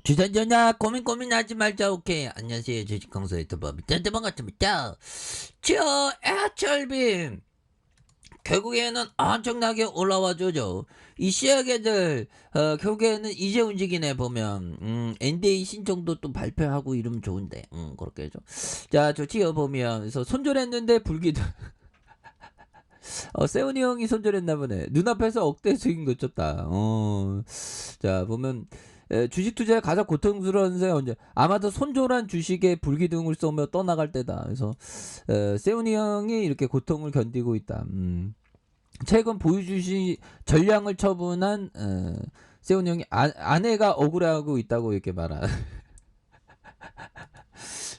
주전전야 고민하지 말자. 오케이. 안녕하세요. 주식강사 유튜버 밑단대 반갑습니다. 저 에어철빔 결국에는 엄청나게 올라와줘죠. 이 시야계들 결국에는 이제 움직이네. 보면 NDA 신청도 또 발표하고 이러면 좋은데 그렇게 해줘. 자, 좋지요. 보면 그래서 손절했는데 불기도 세훈이 형이 손절했나 보네. 눈앞에서 억대 수익 놓쳤다. 자, 보면 주식 투자에 가장 고통스러운 세 언제? 아마도 손절한 주식에 불기둥을 쏘며 떠나갈 때다. 그래서 세훈이 형이 이렇게 고통을 견디고 있다. 최근 보유 주식 전량을 처분한 세훈이 형이 아내가 억울해하고 있다고 이렇게 말하.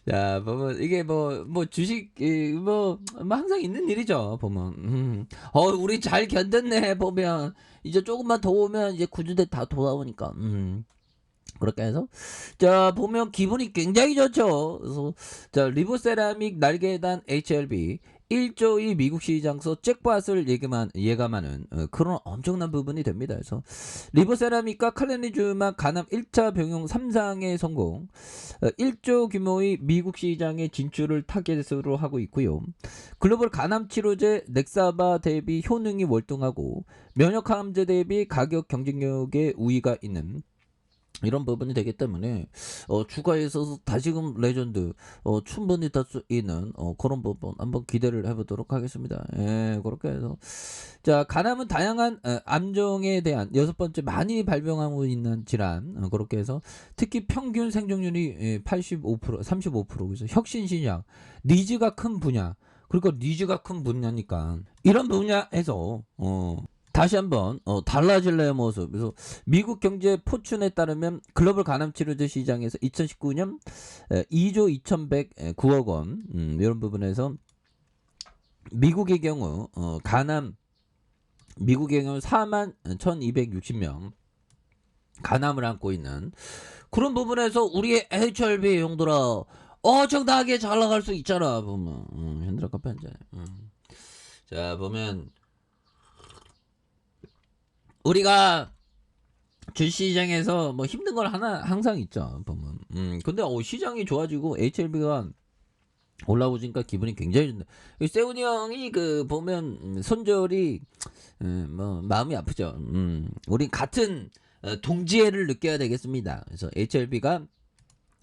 자, 보면 이게 뭐 주식 뭐 항상 있는 일이죠. 보면 우리 잘 견뎠네. 보면 이제 조금만 더 오면 이제 구주대 다 돌아오니까 그렇게 해서 자, 보면 기분이 굉장히 좋죠. 그래서 자, 리보세라믹 날개단 HLB 1조의 미국 시장서 잭팟을 예감하는 그런 엄청난 부분이 됩니다. 그래서 리보세라믹과 칼레니주만 간암 1차 병용 3상의 성공, 1조 규모의 미국 시장의 진출을 타겟으로 하고 있고요. 글로벌 간암 치료제 넥사바 대비 효능이 월등하고 면역 항암제 대비 가격 경쟁력에 우위가 있는 이런 부분이 되기 때문에 주가에 있어서 다시금 레전드 충분히 탈 수 있는 그런 부분 한번 기대를 해보도록 하겠습니다. 예, 그렇게 해서 자, 간암은 다양한 암종에 대한 6번째 많이 발병하고 있는 질환, 그렇게 해서 특히 평균 생존율이 85% 35% 그래서 혁신 신약 니즈가 큰 분야. 그러니까 니즈가 큰 분야니까 이런 분야에서 다시 한번 달라질래의 모습. 그래서 미국 경제 포춘에 따르면 글로벌 간암 치료제 시장에서 2019년 2조 2,109억 원 이런 부분에서 미국의 경우 미국의 경우 4만 1,260명 간암을 안고 있는 그런 부분에서 우리의 HRB 용도라 엄청나게 잘 나갈 수 있잖아. 보면 현대라 카페 한 잔. 자, 보면 우리가 주시장에서 뭐 힘든 걸 항상 있죠. 보면 근데 시장이 좋아지고 HLB가 올라오니까 기분이 굉장히 좋네. 세훈이 형이 보면 손절이 뭐 마음이 아프죠. 우린 같은 동지애를 느껴야 되겠습니다. 그래서 HLB가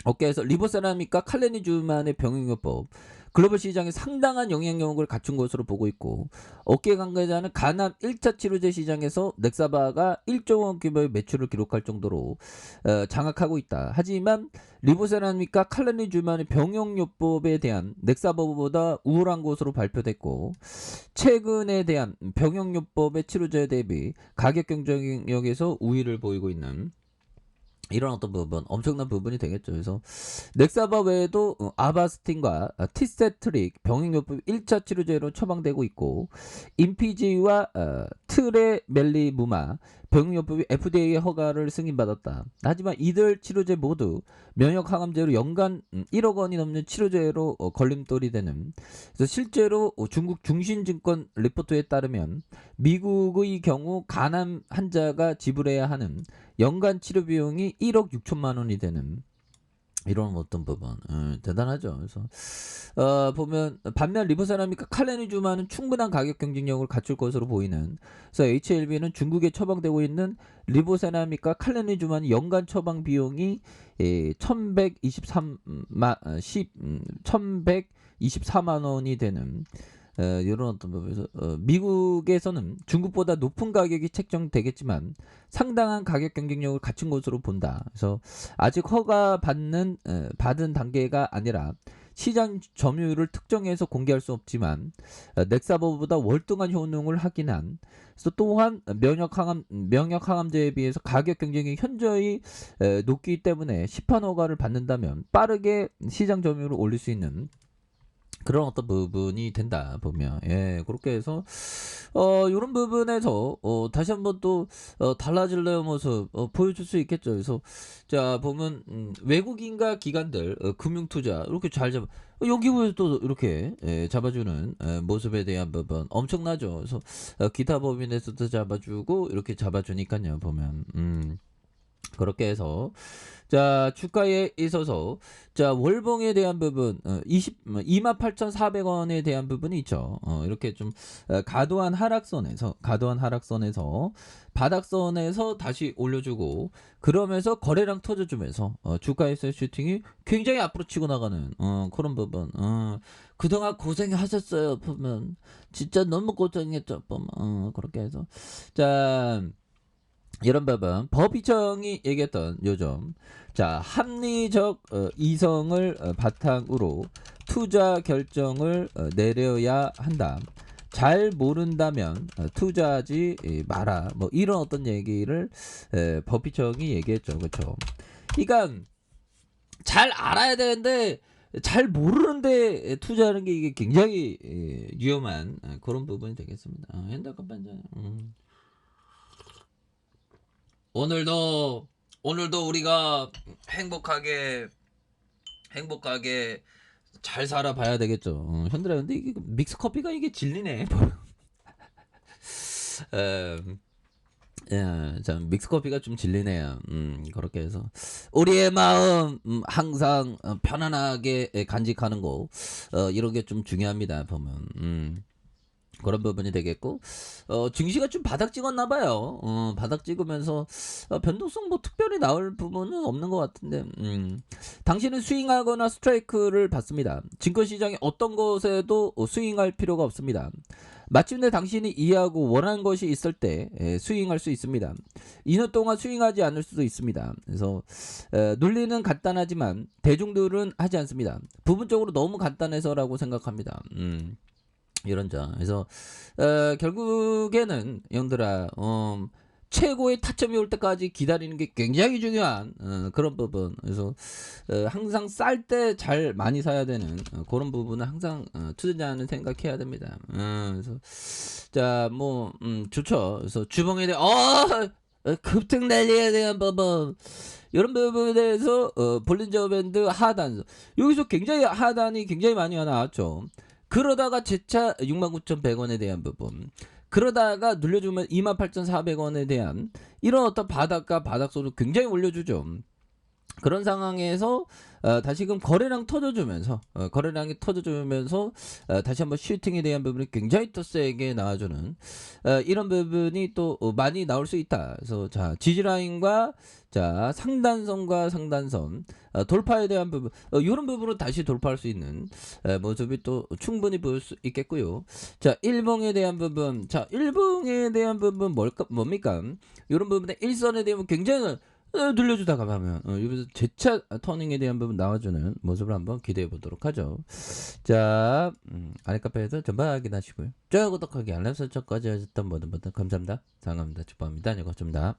어깨에서 리보세라믹과 칼레니주만의 병용요법 글로벌 시장에 상당한 영향력을 갖춘 것으로 보고 있고, 업계 관계자는 간암 1차 치료제 시장에서 넥사바가 1조 원 규모의 매출을 기록할 정도로 장악하고 있다. 하지만 리보세라믹과 칼레니주만의 병용요법에 대한 넥사바보다 우월한 것으로 발표됐고, 최근에 대한 병용요법의 치료제 대비 가격 경쟁력에서 우위를 보이고 있는 이런 어떤 부분 엄청난 부분이 되겠죠. 그래서 넥사바 외에도 아바스틴과 티세트릭 병행요법 1차 치료제로 처방되고 있고, 인피지와 트레멜리무마 병행요법이 FDA의 허가를 승인받았다. 하지만 이들 치료제 모두 면역 항암제로 연간 1억 원이 넘는 치료제로 걸림돌이 되는. 그래서 실제로 중국 중신증권 리포트에 따르면 미국의 경우 간암 환자가 지불해야 하는 연간 치료 비용이 1억 6천만 원이 되는 이런 어떤 부분 대단하죠. 그래서 보면 반면 리보세라믹과 칼레니주만은 충분한 가격 경쟁력을 갖출 것으로 보이는. 그래서 HLB는 중국에 처방되고 있는 리보세라믹과 칼레니주만 연간 처방 비용이 1124만 원이 되는 이런 어떤 부분에서 미국에서는 중국보다 높은 가격이 책정되겠지만 상당한 가격 경쟁력을 갖춘 것으로 본다. 그래서 아직 받은 단계가 아니라 시장 점유율을 특정해서 공개할 수 없지만 넥사버보다 월등한 효능을 확인한. 그래서 또한 면역 항암제에 비해서 가격 경쟁이 현저히 높기 때문에 시판 허가를 받는다면 빠르게 시장 점유율을 올릴 수 있는 그런 어떤 부분이 된다. 보면 그렇게 해서 이런 부분에서 다시 한번 또 달라질래의 모습 보여줄 수 있겠죠. 그래서 자, 보면 외국인과 기관들 금융투자 이렇게 잘 여기 또 이렇게 잡아주는 모습에 대한 부분 엄청나죠. 그래서 기타 법인에서도 잡아주고 이렇게 잡아주니까요. 보면 그렇게 해서 자 주가에 있어서 자 월봉에 대한 부분 28,400원에 대한 부분이 있죠. 이렇게 좀 가도한 하락선에서 바닥선에서 다시 올려주고 그러면서 거래량 터져주면서 주가에서의 슈팅이 굉장히 앞으로 치고 나가는 그런 부분. 그동안 고생하셨어요. 보면 진짜 너무 고생했죠. 보면 그렇게 해서 자. 이런 부분 법이청이 얘기했던 요점 자 합리적 이성을 바탕으로 투자 결정을 내려야 한다. 잘 모른다면 투자하지 마라. 뭐 이런 어떤 얘기를 법이청이 얘기했죠. 그렇죠? 그러니까 잘 알아야 되는데 잘 모르는데 투자하는 게 이게 굉장히 위험한 그런 부분이 되겠습니다. 핸드폰 반장. 오늘도 우리가 행복하게 잘 살아봐야 되겠죠. 현들아 근데 이게 믹스 커피가 이게 진리네. 참 믹스 커피가 좀 질리네요. 그렇게 해서 우리의 마음 항상 편안하게 간직하는 거 이런 게 좀 중요합니다. 보면 그런 부분이 되겠고 증시가 좀 바닥 찍었나 봐요. 바닥 찍으면서 변동성 뭐 특별히 나올 부분은 없는 것 같은데 당신은 스윙하거나 스트라이크를 받습니다. 증권시장의 어떤 것에도 스윙할 필요가 없습니다. 마침내 당신이 이해하고 원하는 것이 있을 때 스윙할 수 있습니다. 2년 동안 스윙하지 않을 수도 있습니다. 그래서 논리는 간단하지만 대중들은 하지 않습니다. 부분적으로 너무 간단해서라고 생각합니다. 이런 점. 그래서 결국에는 형들아 최고의 타점이 올 때까지 기다리는 게 굉장히 중요한 그런 부분. 그래서 항상 쌀 때 잘 많이 사야 되는 그런 부분은 항상 투자자는 생각해야 됩니다. 그래서 자 뭐 좋죠. 그래서 주봉에 대해 급등 날리에 대한 부분 이런 부분에 대해서 볼린저 밴드 하단 여기서 굉장히 하단이 굉장히 많이 나왔죠. 그러다가 재차 69,100원에 대한 부분 그러다가 눌려주면 28,400원에 대한 이런 어떤 바닥과 바닥선을 굉장히 올려주죠. 그런 상황에서 다시금 거래량 터져주면서 다시 한번 슈팅에 대한 부분이 굉장히 또 세게 나와주는 이런 부분이 또 많이 나올 수 있다. 그래서 자 지지라인과 자 상단선과 상단선 돌파에 대한 부분 이런 부분을 다시 돌파할 수 있는 모습이 또 충분히 보일 수 있겠고요. 자 일봉에 대한 부분 뭡니까? 이런 부분에 일선에 대한 굉장히 늘려주다가 가면 여기서 재차 터닝에 대한 부분 나와주는 모습을 한번 기대해 보도록 하죠. 자 아랫카페에서 전방 확인하시고요. 좋아요 구독하기 알람 설정까지 하셨던 모든 분들 감사합니다. 사랑합니다. 축복합니다. 안녕히 계십니다.